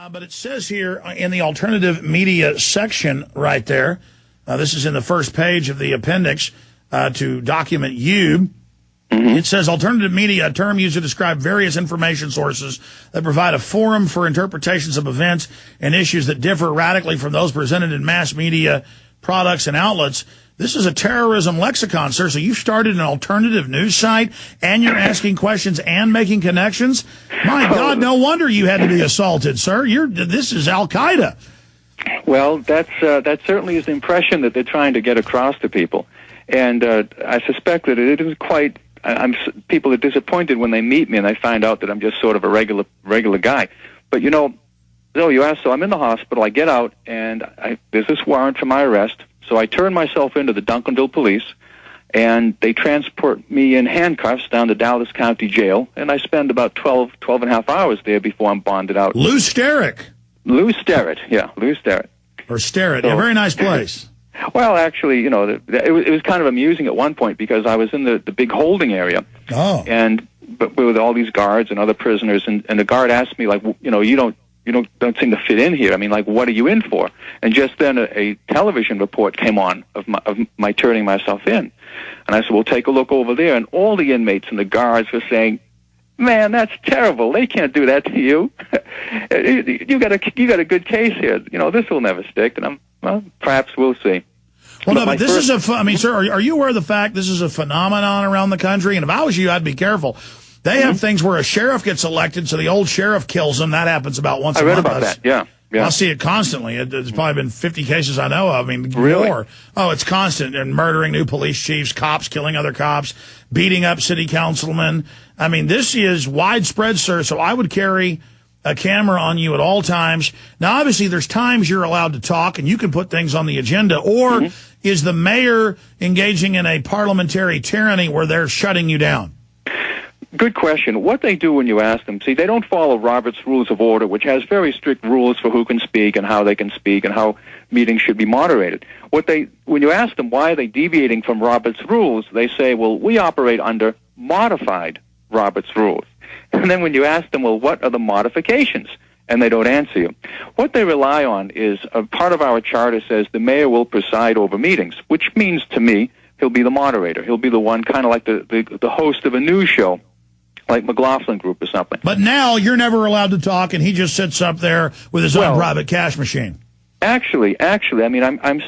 But it says here in the alternative media section right there, this is in the first page of the appendix to document U. It says alternative media, a term used to describe various information sources that provide a forum for interpretations of events and issues that differ radically from those presented in mass media products and outlets. This is a terrorism lexicon, sir. So you've started an alternative news site, and you're asking questions and making connections? My God, no wonder you had to be assaulted, sir. This is Al-Qaeda. Well, that certainly is the impression that they're trying to get across to people. And I suspect that it isn't quite... people are disappointed when they meet me and they find out that I'm just sort of a regular guy. But, you asked, so I'm in the hospital, I get out, and there's this warrant for my arrest. So I turn myself into the Duncanville police, and they transport me in handcuffs down to Dallas County Jail, and I spend about 12 and a half hours there before I'm bonded out. Lou Sterrett. Lou Sterrett, yeah, Lou Sterrett. Or Sterrett, a very nice place. Well, actually, it was kind of amusing at one point because I was in the big holding area. Oh. And but with all these guards and other prisoners, and the guard asked me, like, you don't seem to fit in here. I mean, like, what are you in for? And just then a television report came on of my turning myself in. And I said, well, take a look over there. And all the inmates and the guards were saying, man, that's terrible. They can't do that to you. you got a good case here. This will never stick. And perhaps we'll see. Well, no, but this is sir, are you aware of the fact this is a phenomenon around the country? And if I was you, I'd be careful. They have things where a sheriff gets elected, so the old sheriff kills him. That happens about once a month. I read about that, yeah. I see it constantly. There's probably been 50 cases I know of. I mean, really? More. Oh, it's constant. And murdering new police chiefs, cops killing other cops, beating up city councilmen. I mean, this is widespread, sir, so I would carry a camera on you at all times. Now, obviously, there's times you're allowed to talk, and you can put things on the agenda. Or is the mayor engaging in a parliamentary tyranny where they're shutting you down? Good question. What they do when you ask them, see, they don't follow Robert's Rules of Order, which has very strict rules for who can speak and how they can speak and how meetings should be moderated. When you ask them why are they deviating from Robert's rules, they say, well, we operate under modified Robert's rules. And then when you ask them, well, what are the modifications? And they don't answer you. What they rely on is a part of our charter says the mayor will preside over meetings, which means to me he'll be the moderator. He'll be the one kind of like the host of a news show, like McLaughlin Group or something. But now you're never allowed to talk, and he just sits up there with his own private cash machine. Actually, I mean, I'm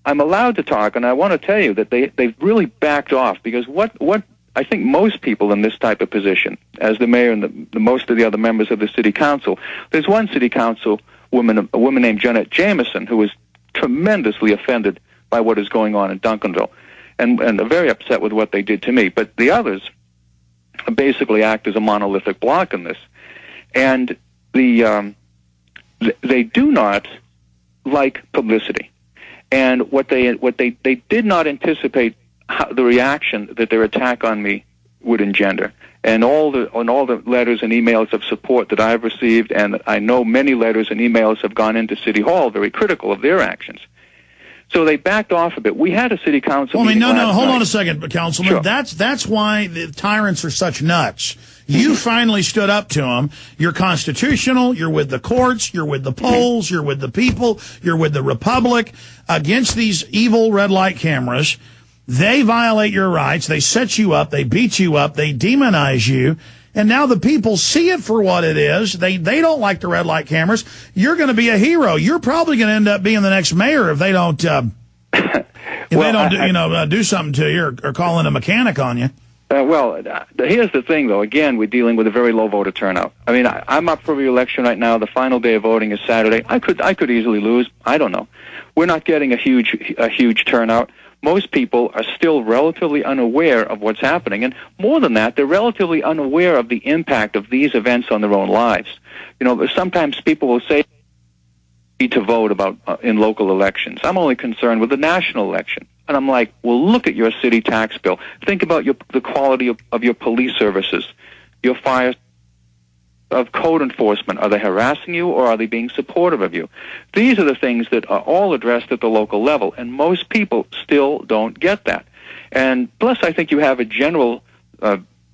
allowed to talk, and I want to tell you that they've really backed off because what I think most people in this type of position, as the mayor and the most of the other members of the city council, there's one city council woman, a woman named Jeanette Jameson, who was tremendously offended by what is going on in Duncanville, and very upset with what they did to me. But the others basically act as a monolithic block in this, and they do not like publicity, and what they did not anticipate the reaction that their attack on me would engender, and all the letters and emails of support that I've received, and I know many letters and emails have gone into City Hall very critical of their actions. So they backed off a bit. We had a city council meeting last night. Hold on a second, Councilman. Sure. That's why the tyrants are such nuts. You finally stood up to them. You're constitutional. You're with the courts. You're with the polls. You're with the people. You're with the Republic against these evil red light cameras. They violate your rights. They set you up. They beat you up. They demonize you. And now the people see it for what it is. They don't like the red light cameras. You're going to be a hero. You're probably going to end up being the next mayor if they don't do something to you or call in a mechanic on you. Here's the thing, though. Again, we're dealing with a very low voter turnout. I mean, I'm up for re-election right now. The final day of voting is Saturday. I could easily lose. I don't know. We're not getting a huge turnout. Most people are still relatively unaware of what's happening. And more than that, they're relatively unaware of the impact of these events on their own lives. Sometimes people will say to vote in local elections. I'm only concerned with the national election. And I'm like, well, look at your city tax bill. Think about the quality of your police services, your fire of code enforcement. Are they harassing you or are they being supportive of you? These are the things that are all addressed at the local level, and most people still don't get that. And plus, I think you have a general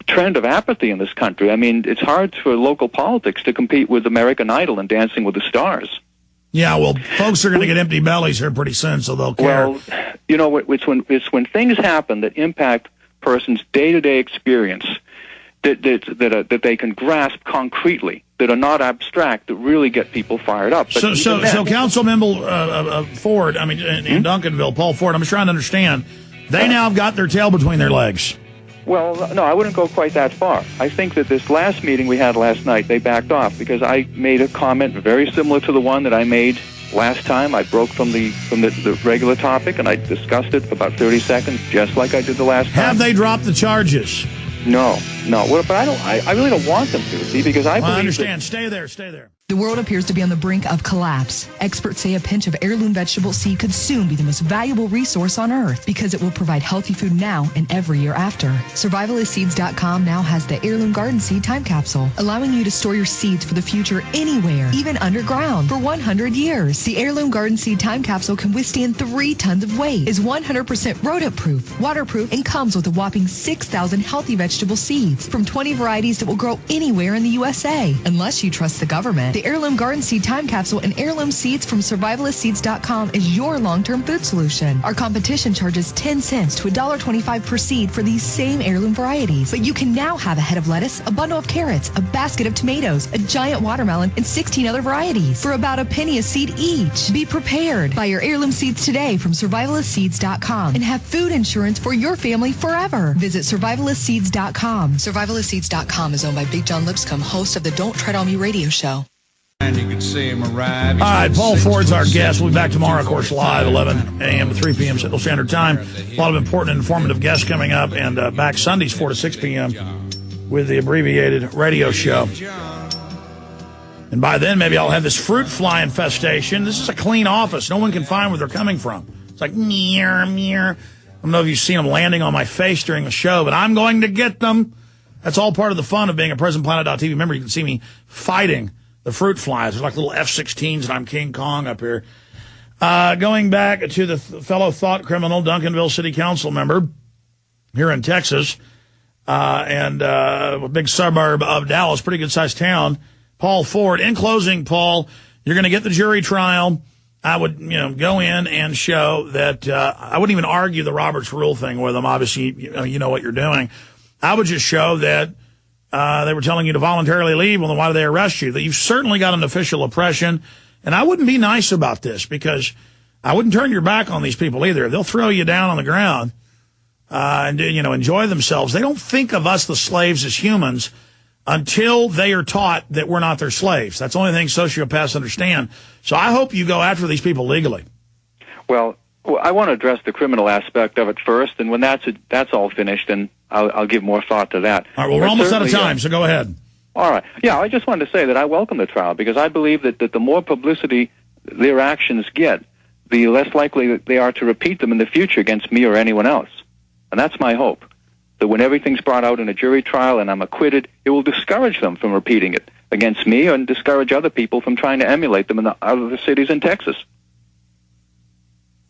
trend of apathy in this country. I mean, it's hard for local politics to compete with American Idol and Dancing with the Stars. Yeah, well, folks are going to get empty bellies here pretty soon, so they'll care. Well, you know, it's when things happen that impact person's day-to-day experience that they can grasp concretely, that are not abstract, that really get people fired up. But so Councilman Ford, I mean, in Duncanville, Paul Ford, I'm just trying to understand. They now have got their tail between their legs. Well, no, I wouldn't go quite that far. I think that this last meeting we had last night, they backed off because I made a comment very similar to the one that I made last time. I broke from the regular topic, and I discussed it for about 30 seconds, just like I did the last time. Have they dropped the charges? No. Well, but I really don't want them to, see, because I believe understand. Stay there. The world appears to be on the brink of collapse. Experts say a pinch of heirloom vegetable seed could soon be the most valuable resource on Earth because it will provide healthy food now and every year after. Survivalistseeds.com now has the Heirloom Garden Seed Time Capsule, allowing you to store your seeds for the future anywhere, even underground, for 100 years. The Heirloom Garden Seed Time Capsule can withstand 3 tons of weight, is 100% rodent-proof, waterproof, and comes with a whopping 6,000 healthy vegetable seeds from 20 varieties that will grow anywhere in the USA. Unless you trust the government, the Heirloom Garden Seed Time Capsule and heirloom seeds from Survivalistseeds.com is your long-term food solution. Our competition charges 10 cents to $1.25 per seed for these same heirloom varieties. But you can now have a head of lettuce, a bundle of carrots, a basket of tomatoes, a giant watermelon, and 16 other varieties for about a penny a seed each. Be prepared. Buy your heirloom seeds today from Survivalistseeds.com and have food insurance for your family forever. Visit Survivalistseeds.com. Survivalistseeds.com is owned by Big John Lipscomb, host of the Don't Tread on Me radio show. And you can see him arrive. All right, Paul Ford's our guest. We'll be back tomorrow, of course, live, 11 a.m. to 3 p.m. Central Standard Time. A lot of important and informative guests coming up, and back Sundays, 4 to 6 p.m. with the abbreviated radio show. And by then, maybe I'll have this fruit fly infestation. This is a clean office. No one can find where they're coming from. It's like, meow, meow. I don't know if you've seen them landing on my face during the show, but I'm going to get them. That's all part of the fun of being a PresentPlanet.tv. Remember, you can see me fighting the fruit flies. There's like little F-16s, and I'm King Kong up here. Going back to the fellow thought criminal, Duncanville City Council member here in Texas, and a big suburb of Dallas, pretty good-sized town, Paul Ford. In closing, Paul, you're going to get the jury trial. I would, go in and show that I wouldn't even argue the Roberts Rule thing with them. Obviously, you know what you're doing. I would just show that they were telling you to voluntarily leave. Well, then why did they arrest you? That you've certainly got an official oppression. And I wouldn't be nice about this because I wouldn't turn your back on these people either. They'll throw you down on the ground and, enjoy themselves. They don't think of us, the slaves, as humans until they are taught that we're not their slaves. That's the only thing sociopaths understand. So I hope you go after these people legally. Well, I want to address the criminal aspect of it first, and when that's all finished, then I'll give more thought to that. All right, well, we're almost out of time, so go ahead. All right. Yeah, I just wanted to say that I welcome the trial because I believe that the more publicity their actions get, the less likely they are to repeat them in the future against me or anyone else. And that's my hope, that when everything's brought out in a jury trial and I'm acquitted, it will discourage them from repeating it against me and discourage other people from trying to emulate them in the other cities in Texas.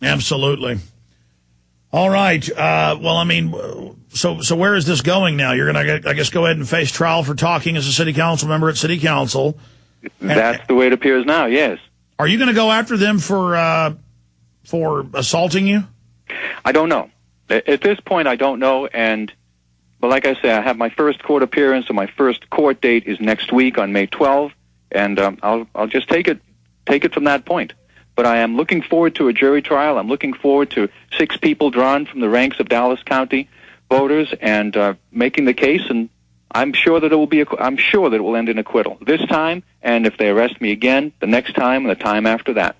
Absolutely. All right. So where is this going now? You're going to, I guess, go ahead and face trial for talking as a city council member at city council. That's the way it appears now, yes. Are you going to go after them for assaulting you? I don't know. At this point, I don't know. But like I say, I have my first court appearance, and my first court date is next week on May 12th, and I'll just take it from that point. But I am looking forward to a jury trial. I'm looking forward to 6 people drawn from the ranks of Dallas County voters and making the case. And I'm sure that it will end in acquittal this time. And if they arrest me again, the next time and the time after that.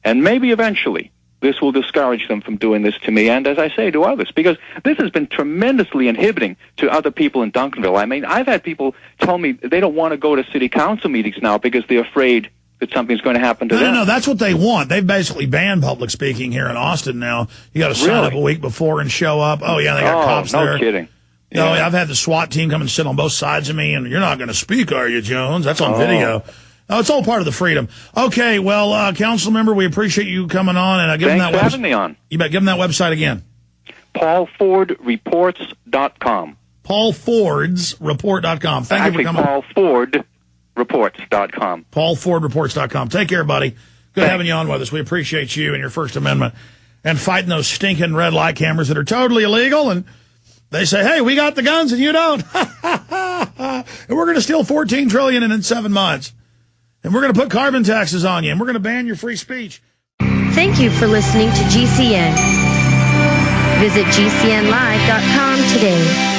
And maybe eventually this will discourage them from doing this to me and, as I say, to others, because this has been tremendously inhibiting to other people in Duncanville. I mean, I've had people tell me they don't want to go to city council meetings now because they're afraid that something's going to happen to them. No, that's what they want. They've basically banned public speaking here in Austin now. You got to sign up a week before and show up. Oh, yeah, they got cops there. No kidding. Yeah. No, I've had the SWAT team come and sit on both sides of me, and you're not going to speak, are you, Jones? That's on video. Oh, it's all part of the freedom. Okay, well, council member, we appreciate you coming on. And give them that having me on. You bet. Give them that website again. PaulFordReports.com. PaulFordsReport.com. Thank you for coming. PaulFordReports.com. PaulFordReports.com. Take care, buddy. Good having you on with us. We appreciate you and your First Amendment and fighting those stinking red light cameras that are totally illegal. And they say, hey, we got the guns and you don't. And we're going to steal $14 trillion in 7 months. And we're going to put carbon taxes on you. And we're going to ban your free speech. Thank you for listening to GCN. Visit GCNlive.com today.